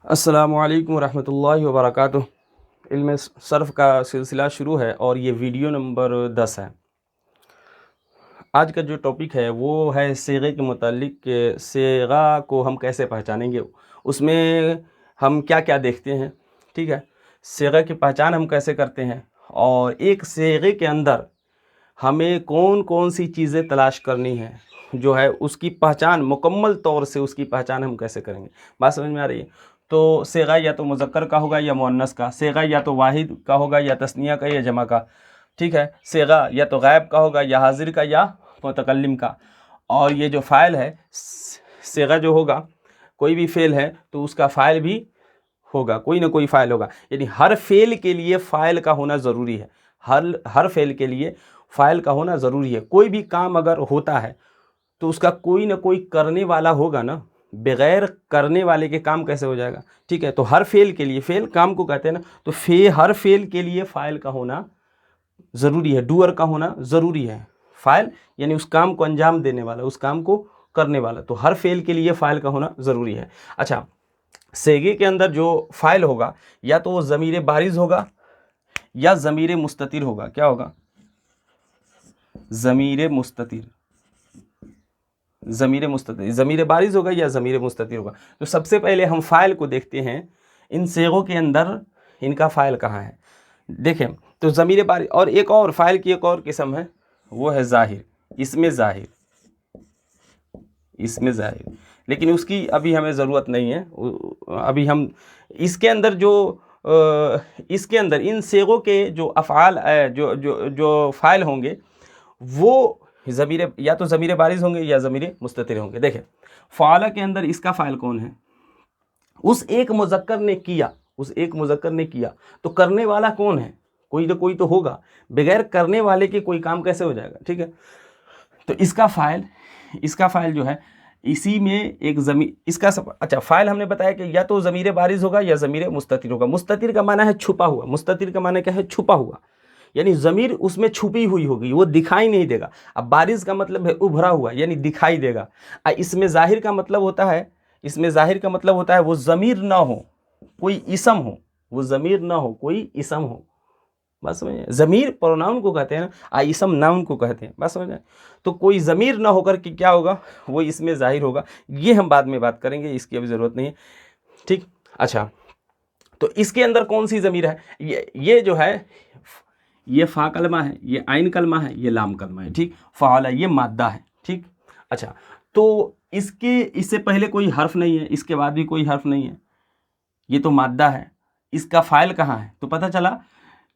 अस्सलामुअलैकुम रहमतुल्लाहि व बरकातुहू। इल्म सर्फ़ का सिलसिला शुरू है और ये वीडियो नंबर 10 है। आज का जो टॉपिक है वो है सीग़े के मुतालिक कि सीग़ा को हम कैसे पहचानेंगे, उसमें हम क्या क्या देखते हैं। ठीक है, सीग़े की पहचान हम कैसे करते हैं और एक सीग़े के अंदर हमें कौन कौन सी चीज़ें तलाश करनी है, जो है उसकी पहचान मुकम्मल तौर से उसकी पहचान हम कैसे करेंगे। बात समझ में आ रही है? तो सीग़ा या तो मुज़क्कर का होगा या मुअन्नस का, सीग़ा या तो वाहिद का होगा या तस्निया का या जमा का। ठीक है, सीग़ा या तो गायब का होगा या हाजिर का या मुतकल्लिम का। और ये जो फ़ाइल है, सीग़ा जो होगा, कोई भी फ़ेल है तो उसका फ़ाइल भी होगा, कोई ना कोई फ़ाइल होगा। यानी हर फ़ेल के लिए फ़ाइल का होना ज़रूरी है। हर फ़ेल के लिए फ़ाइल का होना ज़रूरी है। कोई भी काम अगर होता है तो उसका कोई ना कोई करने वाला होगा ना, बग़ैर करने वाले के काम कैसे हो जाएगा। ठीक है, तो हर फ़ेल के लिए, फ़ेल काम को कहते हैं ना, तो हर फ़ेल के लिए फ़ाइल का होना ज़रूरी है, डूअर का होना ज़रूरी है। फ़ाइल यानी उस काम को अंजाम देने वाला, उस काम को करने वाला, तो हर फ़ेल के लिए फ़ाइल का होना ज़रूरी है। अच्छा, सीग़े के अंदर जो फ़ाइल होगा या तो वो ज़मीर बारिज़ होगा या ज़मीर मुस्ततिर होगा। क्या होगा? ज़मीर मुस्ततिर। ज़मीर बारिज़ होगा या ज़मीर मुस्ततिर होगा। तो सबसे पहले हम फ़ाइल को देखते हैं, इन सीग़ों के अंदर इनका फ़ाइल कहाँ है। देखें तो ज़मीर बारिज़, और एक और फ़ाइल की एक और किस्म है, वो है ज़ाहिर। इसमें ज़ाहिर, लेकिन उसकी अभी हमें ज़रूरत नहीं है। अभी हम इसके अंदर इसके अंदर इन सीग़ों के जो अफ़आल जो फ़ाइल होंगे वो ज़मीर या तो ज़मीर बारिज़ होंगे या ज़मीर मुस्ततिर होंगे। देखें फ़आला के अंदर इसका फ़ाइल कौन है? उस एक मुज़क्कर ने किया, तो करने वाला कौन है? कोई ना कोई तो होगा। बगैर करने वाले के कोई काम कैसे हो जाएगा। ठीक है, तो इसका फ़ाइल जो है, इसी में एक इसका अच्छा फ़ाइल हमने बताया कि या तो ज़मीर बारिज़ होगा या ज़मीर मुस्ततिर होगा। मुस्ततिर का माना है छुपा हुआ। मुस्ततिर का माना क्या है? छुपा हुआ, यानी ज़मीर उसमें छुपी हुई होगी, वो दिखाई नहीं देगा। अब बारिज़ का मतलब है उभरा हुआ, यानी दिखाई देगा। इसमें ज़ाहिर का मतलब होता है वो ज़मीर ना हो, कोई इसम हो। वो ज़मीर ना हो, कोई इसम हो। बात समझ में? ज़मीर प्रोनाउन को कहते हैं ना, इसम नाउन को कहते हैं। बात समझ में? तो कोई ज़मीर ना होकर के क्या होगा, वो इसमें ज़ाहिर होगा। ये हम बाद में बात करेंगे, इसकी अभी ज़रूरत नहीं है। ठीक, अच्छा, तो इसके अंदर कौन सी ज़मीर है? ये जो है, ये फ़ा कलमा है, ये आइन कलमा है, ये लाम कलमा है। ठीक, फ़आला ये मादा है। ठीक, अच्छा, तो इससे पहले कोई हर्फ नहीं है, इसके बाद भी कोई हर्फ नहीं है, ये तो मादा है। इसका फ़ाइल कहाँ है? तो पता चला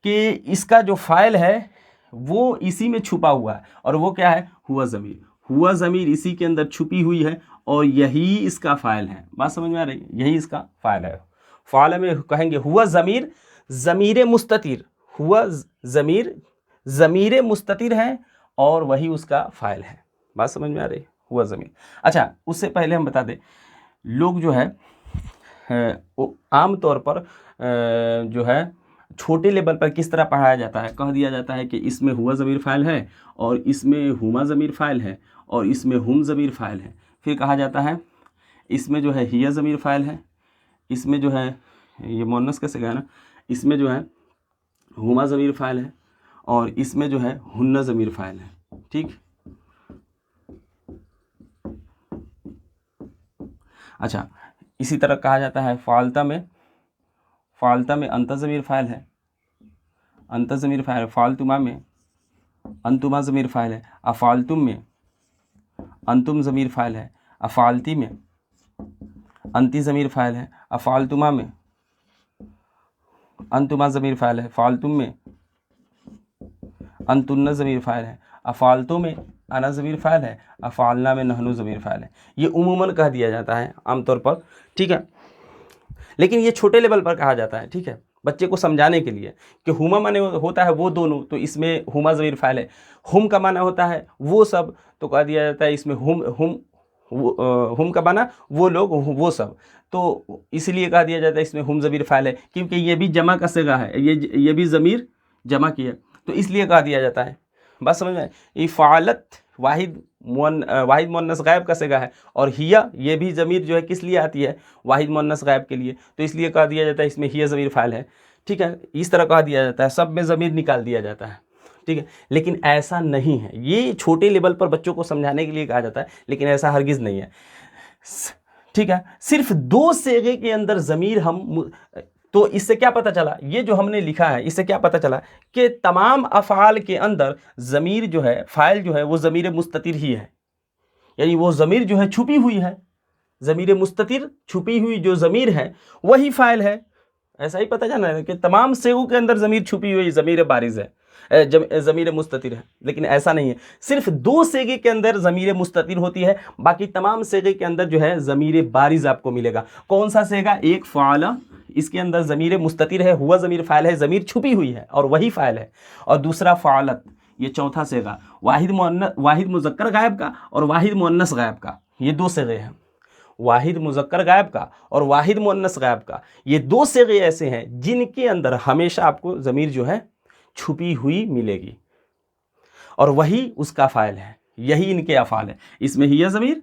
कि इसका जो फ़ाइल है वो इसी में छुपा हुआ है, और वो क्या है? हुआ ज़मीर इसी के अंदर छुपी हुई है और यही इसका फ़ाइल है। बात समझ में आ रही है? यही इसका फ़ाइल है। फ़आला में कहेंगे हुआ ज़मीर मुस्ततिर, हुआ ज़मीर मुस्ततिर है और वही उसका फ़ाइल है। बात समझ में आ रही है? हुआ ज़मीर। अच्छा, उससे पहले हम बता दें, लोग जो है आम तौर पर जो है छोटे लेवल पर किस तरह पढ़ाया जाता है, कह दिया जाता है कि इसमें हुआ ज़मीर फ़ाइल है और इसमें हुमा ज़मीर फ़ाइल है और इसमें हुम ज़मीर फ़ाइल है। फिर कहा जाता है इसमें जो है हिया ज़मीर फ़ाइल है, इसमें जो है ये मुअन्नस कैसे गया ना, इसमें जो है हुमा ज़मीर फ़ाइल है और इसमें जो है हुन्ना ज़मीर फ़ाइल है। ठीक, अच्छा, इसी तरह कहा जाता है फ़ालता में अंता ज़मीर फ़ाइल है, फ़ालतुमा में अंतुमा ज़मीर फ़ाइल है, अफ़ालतुम में अंतुम ज़मीर फ़ाइल है, अफ़ालती में अंती ज़मीर फ़ाइल है, अफ़ालतुमा में अंतुमा ज़मीर फ़ाइल है, फ़ालतुम में अंतुन्ना ज़मीर फ़ाइल है, अफ़ालतु में अना ज़मीर फ़ाइल है, अफ़ालना में नहनु ज़मीर फ़ाइल है। ये उमूमन कह दिया जाता है आमतौर पर। ठीक है, लेकिन ये छोटे लेवल पर कहा जाता है। ठीक है, बच्चे को समझाने के लिए कि हुमा माने होता है वो दोनों, तो इसमें हुमा ज़मीर फ़ाइल है। हुम का माना होता है वो सब, तो कह दिया जाता है इसमें हुम का माना वो लोग, वो सब, तो इसलिए कह दिया जाता है इसमें हुम ज़मीर फ़ाइल है, क्योंकि ये भी जमा का सिगा है, ये भी ज़मीर जमा की है, तो इसलिए कह दिया जाता है। बात समझ में? इफ़ालत वाहिद मुअन्नस गायब का सिगा है, और हिया ये भी ज़मीर जो है किस लिए आती है? वाहिद मुअन्नस गायब के लिए, तो इसलिए कह दिया जाता है इसमें हिया ज़मीर फ़ाइल है। ठीक है, इस तरह कह दिया जाता है, सब में ज़मीर निकाल दिया जाता है। ठीक है, लेकिन ऐसा नहीं है, ये छोटे लेवल पर बच्चों को समझाने के लिए कहा जाता है, लेकिन ऐसा हरगिज़ नहीं है। ठीक है, सिर्फ 2 सेगे के अंदर ज़मीर हम, तो इससे क्या पता चला, ये जो हमने लिखा है इससे क्या पता चला कि तमाम अफ़आल के अंदर ज़मीर जो है, फ़ाइल जो है वो ज़मीर मुस्ततिर ही है, यानी वो ज़मीर जो है छुपी हुई है, ज़मीर मुस्ततिर छुपी हुई जो ज़मीर है वही फ़ाइल है। ऐसा ही पता चला है कि तमाम सेगों के अंदर ज़मीर छुपी हुई ज़मीर बारिज़ है, ज़मीर मुस्ततिर है, लेकिन ऐसा नहीं है। सिर्फ 2 सेगे के अंदर ज़मीर मुस्ततिर होती है, बाकी तमाम सेगे के अंदर जो है ज़मीर बारिज़ आपको मिलेगा। कौन सा सेगा? एक फ़ाला, इसके अंदर ज़मीर मुस्ततिर है, हुआ ज़मीर फ़ाइल है, ज़मीर छुपी हुई है और वही फ़ाइल है। और दूसरा फ़ालत, ये चौथा सेगा, वाहिद मुज़क्कर गायब का और वाहिद मुअन्नस गायब का, ये 2 सेगे हैं। वाहिद मुज़क्कर गायब का और वाहिद मुअन्नस गायब का, ये 2 सेगे ऐसे हैं जिनके अंदर हमेशा आपको ज़मीर जो है छुपी हुई मिलेगी और वही उसका फ़ाइल है, यही इनके अफ़ाल है। इसमें हिया ज़मीर,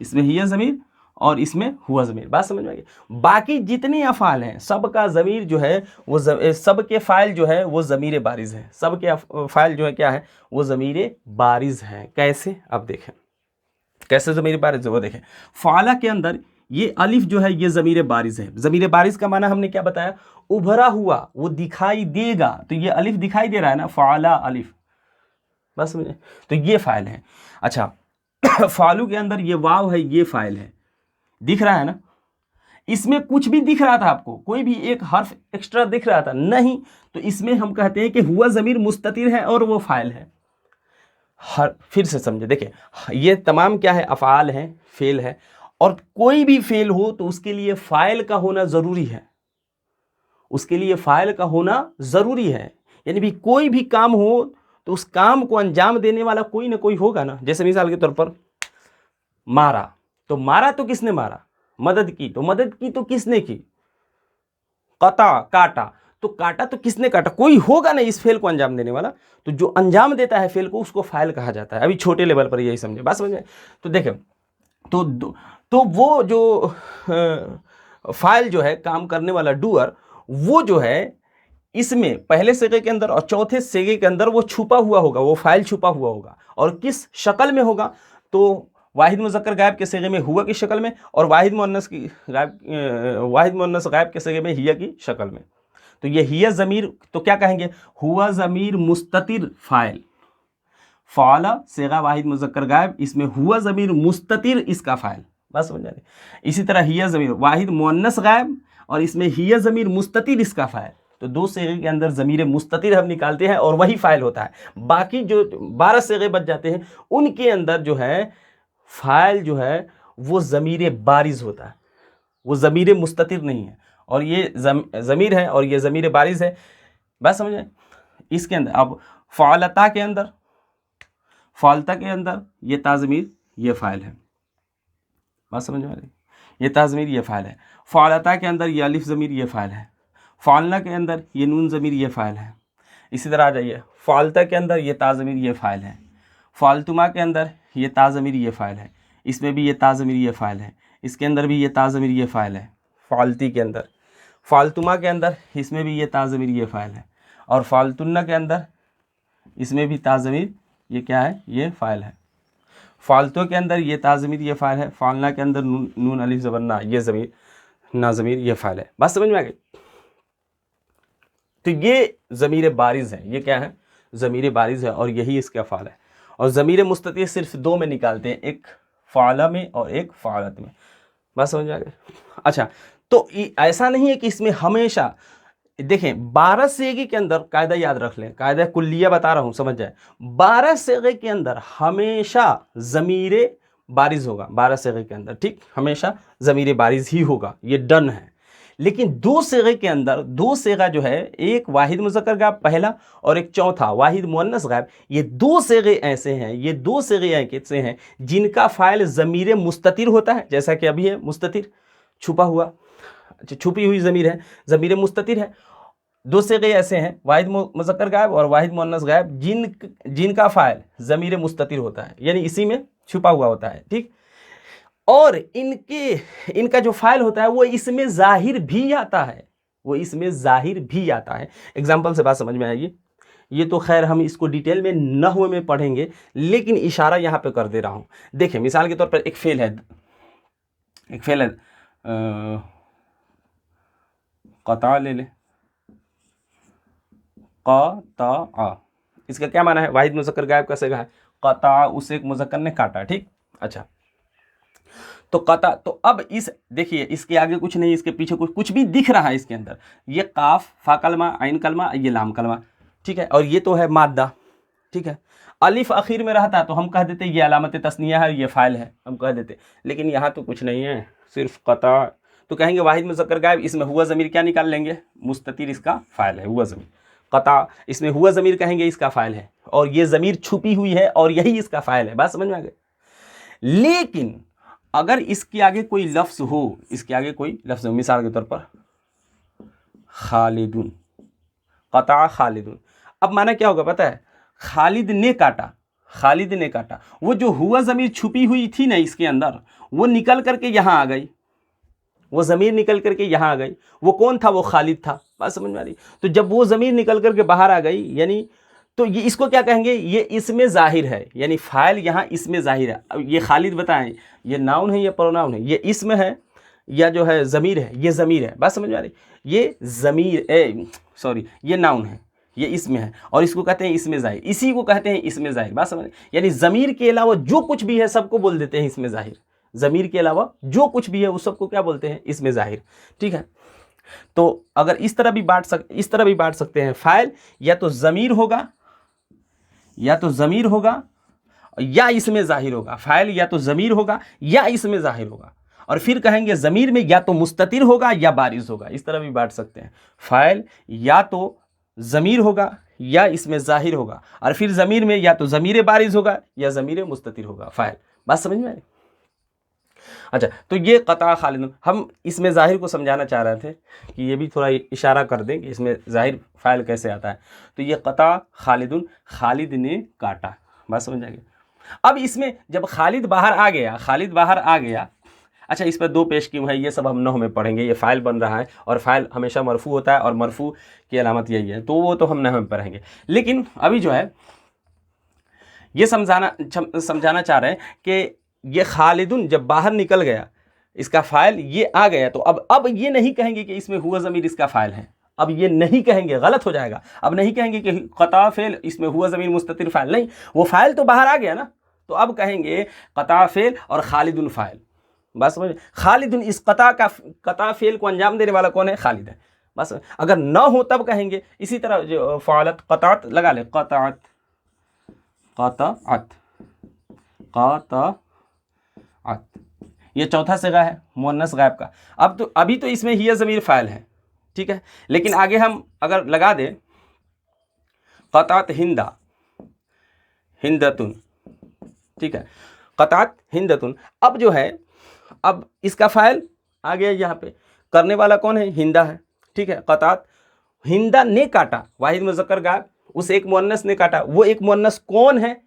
इसमें हिया ज़मीर और इसमें हुआ ज़मीर। बात समझ में आ गई? बाकी जितने अफ़ाल हैं सबका ज़मीर जो है वो सब के फ़ाइल जो है वो ज़मीर बारिज़ है, सब के फ़ाइल जो है क्या है? वो ज़मीर बारिज़ हैं। कैसे? अब देखें कैसे ज़मीर बारिज़ है वो देखें। फ़ाला के अंदर ये अलिफ जो है ये ज़मीर बारिज़ है। ज़मीर बारिज़ का माना हमने क्या बताया? उभरा हुआ, वो दिखाई देगा, तो ये अलिफ दिखाई दे रहा है ना, फ़ाला अलिफ, बस समझे? तो ये फ़ाइल है। अच्छा फ़ालू के अंदर ये वाव है, ये फ़ाइल है, दिख रहा है ना? इसमें कुछ भी दिख रहा था आपको, कोई भी एक हर्फ एक्स्ट्रा दिख रहा था नहीं, तो इसमें हम कहते हैं कि हुआ ज़मीर मुस्ततिर है और वो फ़ाइल है। फिर से समझे, देखिए ये तमाम क्या है? अफ़आल हैं, फ़ेल है, और कोई भी फ़ेल हो तो उसके लिए फ़ाइल का होना ज़रूरी है, उसके लिए फ़ाइल का होना ज़रूरी है। यानी भी कोई भी काम हो तो उस काम को अंजाम देने वाला कोई ना कोई होगा ना। जैसे मिसाल के तौर पर मारा, तो मारा तो किसने मारा? मदद की, तो मदद की तो किसने की? कता, काटा, तो काटा तो किसने काटा? कोई होगा ना इस फेल को अंजाम देने वाला, तो जो अंजाम देता है फेल को उसको फाइल कहा जाता है। अभी छोटे लेवल पर यही समझे, बात समझे? तो देखें, तो वो जो फाइल जो है, काम करने वाला डूअर, वो जो है इसमें पहले सेगे के अंदर और चौथे सेगे के अंदर वो छुपा हुआ होगा, वो फाइल छुपा हुआ होगा। और किस शक्ल में होगा? तो वाहिद मुज़क्कर गायब के सेगे में हुआ की शक्ल में, और वाहिद मुअन्नस गायब के सेगे में हिया की शक्ल में। तो ये हिया ज़मीर, तो क्या कहेंगे? हुआ ज़मीर मुस्ततिर फ़ाइल। फ़ाला सेगा वाहिद मुज़क्कर गायब, इसमें हुआ ज़मीर मुस्ततिर इसका फ़ाइल। बस समझ आ रही? इसी तरह हिया ज़मीर वाहिद मुअन्नस गायब और इसमें हिया ज़मीर मुस्ततिर इसका फ़ाइल। तो 2 सेगे के अंदर ज़मीर मुस्ततिर हम निकालते हैं और वही फ़ाइल होता है। बाकी जो 12 सेगे बच जाते हैं उनके अंदर जो है फ़ाइल जो है वो ज़मीर बारिज़ होता है, वो ज़मीर मुस्ततिर नहीं है। और ये ज़मीर है और ये ज़मीर बारिज़ है। बात समझे? इसके अंदर अब फ़ालता के अंदर, फ़ालता के अंदर ये ताज़मीर ये फ़ाइल है। बात समझ में आ रही? ये ताज़मीर ये फ़ाइल है। फ़ालता के अंदर ये अलिफ ज़मीर ये फ़ाइल है। फ़ालना के अंदर ये नून ज़मीर ये फ़ाइल है। इसी तरह आ जाइए, फ़ालता के अंदर ये ताज़मीर ये फ़ाइल है। फ़ालतुमा के अंदर ये ताज़मीर ये फ़ाइल है। इसमें भी ये ताज़मीर ये फ़ाइल है। इसके अंदर भी ये ताज़मीर ये फ़ाइल है। फ़ालती के अंदर, फ़ालतुमा के अंदर इसमें भी ये ताज़मीर ये फ़ाइल है। और फ़ालतुन्ना के अंदर इसमें भी ताज़मीर ये क्या है? ये फ़ाइल है। फ़ालतू के अंदर ये ताज़मीर ये फ़ाइल है। फ़ालना के अंदर नून अलिफ ज़बरना ये ज़मीर ना ज़मीर ये फ़ाइल है। बात समझ में आ गई? तो ये ज़मीर बारिज़ है। ये क्या है? ज़मीर बारिज़ है और यही इसका फ़ाल है। और ज़मीर मुस्ततिर सिर्फ 2 में निकालते हैं, एक फ़ाला में और एक फ़ालत में। बात समझ आ गई? अच्छा, तो ऐसा नहीं है कि इसमें हमेशा, देखें 12 सेगे के अंदर कायदा याद रख लें, कायदा कुल्लिया बता रहा हूँ, समझ जाए। 12 सेगे के अंदर हमेशा ज़मीर बारिज़ होगा। 12 सेगे के अंदर, ठीक, हमेशा ज़मीर बारिज़ ही होगा, ये डन है। लेकिन 2 सेगे के अंदर 2 सेगा जो है, एक वाहिद मुज़क्कर गायब पहला और एक चौथा वाहिद मुअन्नस गायब, ये 2 सेगे ऐसे हैं, ये 2 सेगे ऐसे हैं जिनका फ़ाइल ज़मीर मुस्ततिर होता है। जैसा कि अभी है मुस्ततिर, छुपा हुआ, छुपी हुई ज़मीर है, ज़मीर मुस्ततिर है। दो सेगे ऐसे हैं, वाहिद मुज़क्कर गायब और वाहिद मुअन्नस गायब, जिनका फ़ाइल ज़मीर मुस्ततिर होता है, यानी इसी में छुपा हुआ होता है, ठीक। और इनका जो फ़ाइल होता है वो इसमें ज़ाहिर भी आता है, वो इसमें ज़ाहिर भी आता है। एग्जाम्पल से बात समझ में आएगी। ये तो खैर हम इसको डिटेल में नहव में पढ़ेंगे, लेकिन इशारा यहाँ पे कर दे रहा हूँ। देखिए मिसाल के तौर पर एक फ़ेल है, क़ता ले ले, क़ता, इसका क्या माना है? वाहिद मुज़क्कर गायब का सेगा है, क़ता, उसे एक मुज़क्कर ने काटा, ठीक। अच्छा, तो क़ता, तो अब इस देखिए इसके आगे कुछ नहीं, इसके पीछे कुछ भी दिख रहा है इसके अंदर, ये काफ फा कलमा आइन कलमा, ये लाम कलमा, ठीक है, और ये तो है मादा, ठीक है। अलिफ आखिर में रहता तो हम कह देते ये अलामत तस्निया है, ये फ़ाइल है, हम कह देते, लेकिन यहाँ तो कुछ नहीं है, सिर्फ क़ता, तो कहेंगे वाहिद मुज़क्कर गायब, इसमें हुआ ज़मीर क्या निकाल लेंगे? मुस्ततिर इसका फ़ाइल है, हुआ ज़मीर। क़ता, इसमें हुआ ज़मीर कहेंगे इसका फ़ाइल है, और ये ज़मीर छुपी हुई है और यही इसका फ़ाइल है। बात समझ में आ गई? लेकिन अगर इसके आगे कोई लफ्ज़ हो, इसके आगे कोई लफ्ज़ हो, मिसाल के तौर पर खालिदुन, क़ता खालिदुन, अब माना क्या होगा पता है? खालिद ने काटा, खालिद ने काटा, वो जो हुआ ज़मीर छुपी हुई थी ना इसके अंदर, वो निकल करके यहाँ आ गई, वो ज़मीर निकल करके यहाँ आ गई। वो कौन था? वो खालिद था। बात समझ में आ रही? तो जब वो ज़मीर निकल करके बाहर आ गई, यानी तो ये इसको क्या कहेंगे? ये इसमें ज़ाहिर है, यानी फ़ाइल यहाँ इसमें ज़ाहिर है। अब ये खालिद बताएं, ये नाउन है या प्रोनाउन है? ये इसम है या जो है ज़मीर है? ये ज़मीर है। बात समझ में आ रही? ये ज़मीर सॉरी ये नाउन है, ये इसमें है, और इसको कहते हैं इसमें ज़ाहिर, इसी को कहते हैं इसमें ज़ाहिर। बात समझ, यानी ज़मीर के अलावा जो कुछ भी है सबको बोल देते हैं इसमें ज़ाहिर। ज़मीर के अलावा जो कुछ भी है उस सबको क्या बोलते हैं? इसमें ज़ाहिर, ठीक है। तो अगर इस तरह भी बांट सकते हैं, फ़ाइल या तो ज़मीर होगा, या तो ज़मीर होगा या इसमें ज़ाहिर होगा। फ़ाइल या तो ज़मीर होगा या इसमें ज़ाहिर होगा, और फिर कहेंगे ज़मीर में या तो मुस्ततिर होगा या बारिज़ होगा। इस तरह भी बांट सकते हैं, फ़ाइल या तो ज़मीर होगा या इसमें ज़ाहिर होगा, और फिर ज़मीर में या तो ज़मीर बारिज़ होगा या ज़मीर मुस्ततिर होगा, फ़ाइल। बात समझ में आई? अच्छा, तो ये क़ता खालिद, हम इसमें ज़ाहिर को समझाना चाह रहे थे कि ये भी थोड़ा इशारा कर दें कि इसमें ज़ाहिर फ़ाइल कैसे आता है। तो ये क़ता खालिदुन, खालिद ने काटा। बात समझ आ गई? अब इसमें जब खालिद बाहर आ गया, अच्छा इस पर दो पेश क्यों है ये सब हम नहव में पढ़ेंगे। ये फ़ाइल बन रहा है और फ़ाइल हमेशा मरफू होता है और मरफू की अलामत यही है, तो वो तो हम नहव में पढ़ेंगे। लेकिन अभी जो है ये समझाना चाह रहे हैं कि ये खालिदुन जब बाहर निकल गया, इसका फ़ाइल ये आ गया, तो अब ये नहीं कहेंगे कि इसमें हुआ ज़मीर इसका फ़ाइल है। अब ये नहीं कहेंगे, गलत हो जाएगा। अब नहीं कहेंगे कि क़ता फ़ेल इसमें हुआ ज़मीर मुस्ततिर फ़ाइल, नहीं, वो फ़ाइल तो बाहर आ गया ना, तो अब कहेंगे क़ता फ़ेल और खालिदुन फ़ाइल। बस समझ, खालिदुन, इस क़ता फ़ेल को अंजाम देने वाला कौन है? खालिद है। बस अगर न हो तब कहेंगे इसी तरह जो फ़ालत क़तात लगा ले, क़तात, ये चौथा सिगा है मुअन्नस गायब का। अब तो अभी तो इसमें हिया ज़मीर फ़ाइल है, ठीक है, लेकिन आगे हम अगर लगा दें क़तात हिंदा, हिंदतुन, ठीक है, क़तात हिंदतुन, अब जो है अब इसका फ़ाइल आ गया, यहाँ पे करने वाला कौन है? हिंदा है, ठीक है। क़तात हिंदा ने काटा, वाहिद मुज़क्कर गायब, उस एक मुअन्नस ने काटा, वो एक मुअन्नस कौन है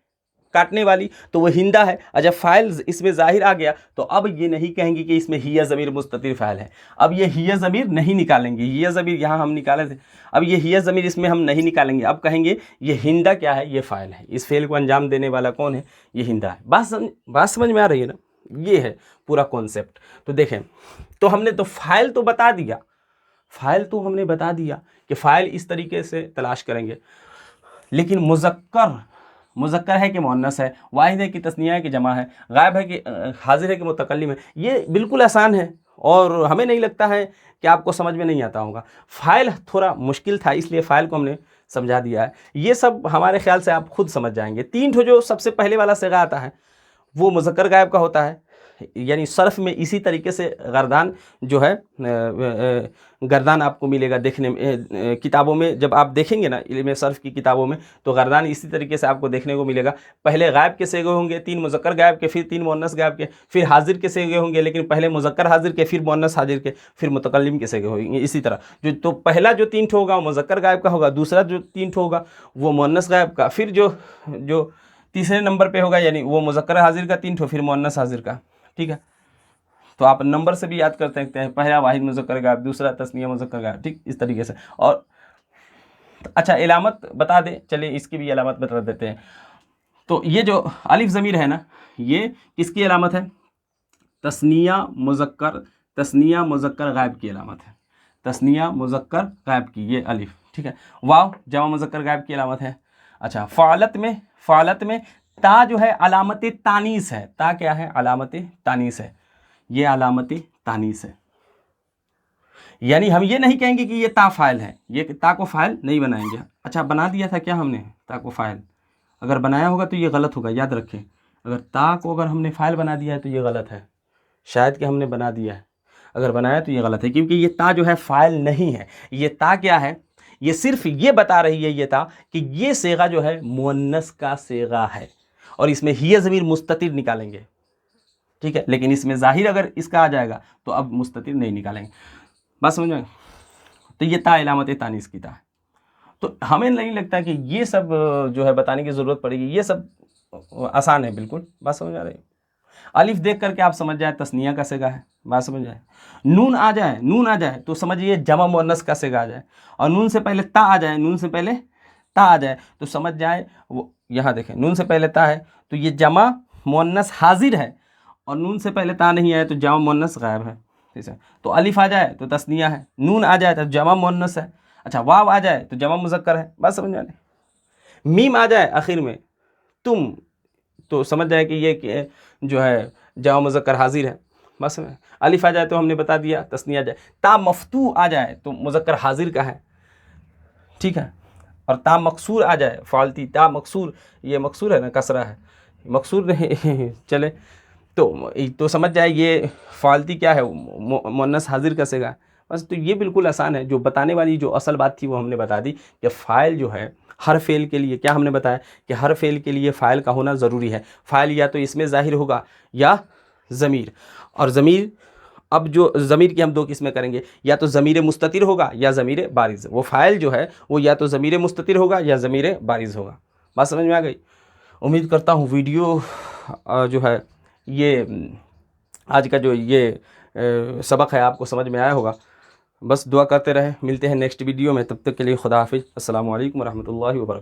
काटने वाली? तो वो हिंदा है। और जब फ़ाइल इसमें ज़ाहिर आ गया तो अब ये नहीं कहेंगे कि इसमें हिया ज़मीर मुस्ततिर फ़ाइल है। अब ये हिया ज़मीर नहीं निकालेंगे, हिया ज़मीर यहाँ हम निकाले थे, अब ये हिया ज़मीर इसमें हम नहीं निकालेंगे। अब कहेंगे ये हिंदा क्या है? ये फ़ाइल है, इस फ़ेल को अंजाम देने वाला कौन है? ये हिंदा है। बात समझ में आ रही है ना? ये है पूरा कॉन्सेप्ट। तो देखें, तो हमने तो फ़ाइल तो बता दिया, हमने बता दिया कि फ़ाइल इस तरीके से तलाश करेंगे, लेकिन मुज़क्कर है कि मुअन्नस है, वाहिद है कि तस्निया है कि जमा है, गायब है कि हाजिर है कि मुतकल्लिम है, ये बिल्कुल आसान है और हमें नहीं लगता है कि आपको समझ में नहीं आता होगा। फ़ाइल थोड़ा मुश्किल था, इसलिए फ़ाइल को हमने समझा दिया है। ये सब हमारे ख्याल से आप खुद समझ जाएंगे। 3 ठो जो सबसे पहले वाला सिगा आता है वो मुज़क्कर गायब का होता है, यानी सर्फ में इसी तरीके से गर्दान जो है गर्दान आपको मिलेगा देखने में। किताबों में जब आप देखेंगे ना इल्म सर्फ की किताबों में, तो गर्दान इसी तरीके से आपको देखने को मिलेगा। पहले गायब के सेगे होंगे, 3 मुज़क्कर गायब के, फिर 3 मुअन्नस गायब के, फिर हाजिर के सेगे होंगे, लेकिन पहले मुज़क्कर हाजिर के, फिर मुअन्नस हाजिर के, फिर मुतकल्लिम के सेगे होंगे। इसी तरह तो पहला जो 3 ठो होगा वो मुज़क्कर गायब का होगा, दूसरा जो 3 ठो होगा वो मुअन्नस गायब का, फिर जो तीसरे नंबर पे होगा यानी वो मुज़क्कर हाजिर का 3 ठो, फिर मुअन्नस हाजिर का। ठीक है, तो आप नंबर से भी याद कर सकते हैं, पहला वाहिद मुज़क्कर गायब, दूसरा तस्निया मुज़क्कर गायब। ठीक, इस तरीके से। और अच्छा इलामत बता दें, चलिए इसकी भी इलामत बता देते हैं। तो ये जो अलिफ ज़मीर है ना, ये किसकी अलामत है? तस्निया मुज़क्कर गायब की अलामत है। तस्निया मुज़क्कर गायब की ये अलिफ। ठीक है, वाव जमा मुज़क्कर गायब की अलामत है। अच्छा फ़ालत में ता जो है अलामत तानीस है। ता क्या है? अलामत तानीस है। ये अलामत तानीस है, यानी हम ये नहीं कहेंगे कि ये ता फ़ाइल है, ये ता को फ़ाइल नहीं बनाएंगे। अच्छा बना दिया था क्या हमने ता को फ़ाइल? अगर बनाया होगा तो ये गलत होगा, याद रखें। अगर ता को अगर हमने फ़ाइल बना दिया है तो ये गलत है, शायद कि हमने बना दिया है। अगर बनाया तो ये गलत है, क्योंकि ये ता जो है फ़ाइल नहीं है। ये ता क्या है? ये सिर्फ ये बता रही है ये ता कि ये सेगा जो है मुअन्नस का सेगा है, और इसमें हिया ज़मीर मुस्ततिर निकालेंगे। ठीक है, लेकिन इसमें ज़ाहिर अगर इसका आ जाएगा तो अब मुस्ततिर नहीं निकालेंगे। बात समझ में? तो ये ता इलामत तानीस की ता है। तो हमें नहीं लगता कि ये सब जो है बताने की ज़रूरत पड़ेगी, ये सब आसान है बिल्कुल। बात समझ आ रही है? अलिफ देख करके आप समझ जाए तस्निया का सेगा है, बात समझ जाए। नून आ जाए तो समझिए जमा मुअन्नस का सेगा आ जाए, और नून से पहले ता आ जाए, तो समझ जाए वो। यहाँ देखें, नून से पहले ता है तो ये जमा मुअन्नस हाजिर है, और नून से पहले ता नहीं आया तो जमा मुअन्नस गायब है। ठीक है, तो अलिफ आ जाए तो तस्निया है, नून आ जाए तो जमा मुअन्नस है। अच्छा वाव आ जाए तो जमा मुज़क्कर है। बात समझ आने? मीम आ जाए आखिर में तुम, तो समझ जाए कि ये जो है जमा मुज़क्कर हाजिर है। बस में अलिफ आ जाए तो हमने बता दिया तस्निया आ जाए। ता मफ्तू आ जाए तो मुज़क्कर हाजिर का है। ठीक है, और ता मकसूर आ जाए, फालती ता मकसूर, ये मकसूर है ना, कसरा है, मकसूर नहीं चले तो समझ जाए ये फालती क्या है, मुअन्नस हाजिर का सेगा। बस तो ये बिल्कुल आसान है। जो बताने वाली जो असल बात थी वो हमने बता दी कि फ़ाइल जो है हर फ़ेल के लिए, क्या हमने बताया कि हर फ़ेल के लिए फ़ाइल का होना ज़रूरी है। फ़ाइल या तो इसमें ज़ाहिर होगा या ज़मीर, और ज़मीर, अब जो ज़मीर की हम 2 किस्में करेंगे, या तो ज़मीर मुस्ततिर होगा या ज़मीर बारिज़। वो फ़ाइल जो है वो या तो ज़मीर मुस्ततिर होगा या ज़मीर बारिज़ होगा। बात समझ में आ गई? उम्मीद करता हूँ वीडियो जो है ये आज का जो ये सबक है आपको समझ में आया होगा। बस दुआ करते रहें, मिलते हैं नेक्स्ट वीडियो में, तब तक के लिए खुदा हाफिज़। अस्सलामु अलैकुम व रहमतुल्लाहि व बरकातहू।